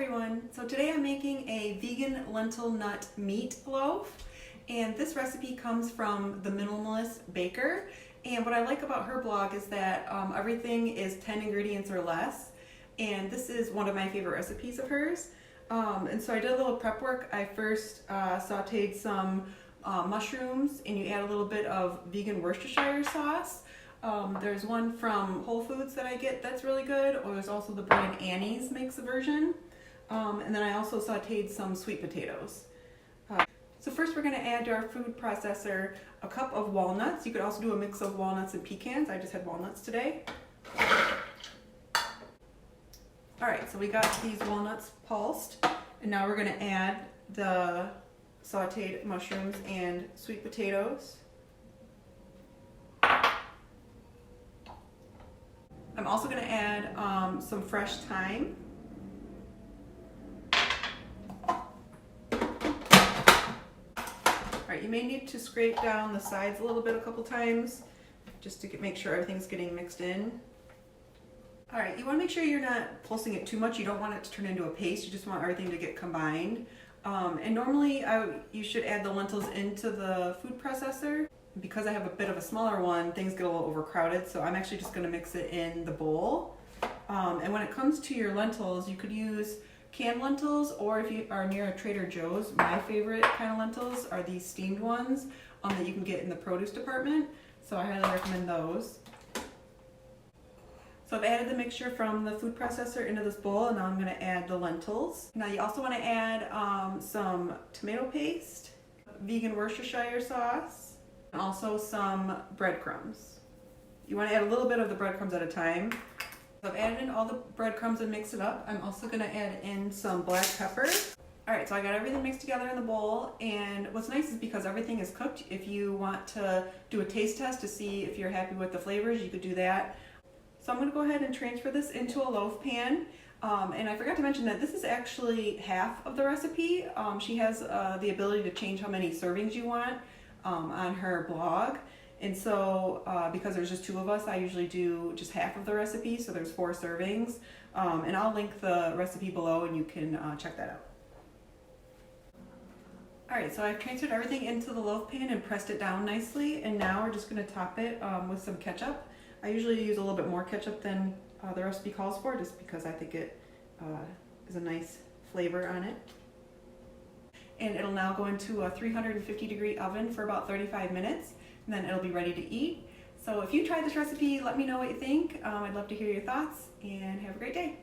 everyone! So today I'm making a vegan lentil nut meatloaf, and this recipe comes from the Minimalist Baker. And what I like about her blog is that everything is 10 ingredients or less, and this is one of my favorite recipes of hers. And so I did a little prep work. I first sauteed some mushrooms, and you add a little bit of vegan Worcestershire sauce. There's one from Whole Foods that I get that's really good, or there's also the brand Annie's makes a version. And then I also sauteed some sweet potatoes. So first we're going to add to our food processor a cup of walnuts. You could also do a mix of walnuts and pecans. I just had walnuts today. Alright, so we got these walnuts pulsed, and now we're going to add the sauteed mushrooms and sweet potatoes. I'm also going to add some fresh thyme. Alright, you may need to scrape down the sides a little bit a couple times just to make sure everything's getting mixed in. Alright, you want to make sure you're not pulsing it too much. You don't want it to turn into a paste. You just want everything to get combined. And normally you should add the lentils into the food processor. Because I have a bit of a smaller one, things get a little overcrowded, so I'm actually just going to mix it in the bowl. And when it comes to your lentils, you could use canned lentils, or if you are near a Trader Joe's, my favorite kind of lentils are these steamed ones that you can get in the produce department. So I highly recommend those. So I've added the mixture from the food processor into this bowl, and now I'm going to add the lentils. Now you also want to add some tomato paste, vegan Worcestershire sauce, and also some breadcrumbs. You want to add a little bit of the breadcrumbs at a time. So I've added in all the breadcrumbs and mixed it up. I'm also going to add in some black pepper. Alright, so I got everything mixed together in the bowl, and what's nice is because everything is cooked, if you want to do a taste test to see if you're happy with the flavors, you could do that. So I'm going to go ahead and transfer this into a loaf pan. And I forgot to mention that this is actually half of the recipe. She has the ability to change how many servings you want on her blog, and so because there's just two of us, I usually do just half of the recipe, so there's 4 servings, and I'll link the recipe below and you can check that out. Alright, so I've transferred everything into the loaf pan and pressed it down nicely, and now we're just going to top it with some ketchup. I usually use a little bit more ketchup than the recipe calls for, just because I think it is a nice flavor on it. And it'll now go into a 350-degree oven for about 35 minutes, and then it'll be ready to eat. So if you tried this recipe, let me know what you think. I'd love to hear your thoughts, and have a great day.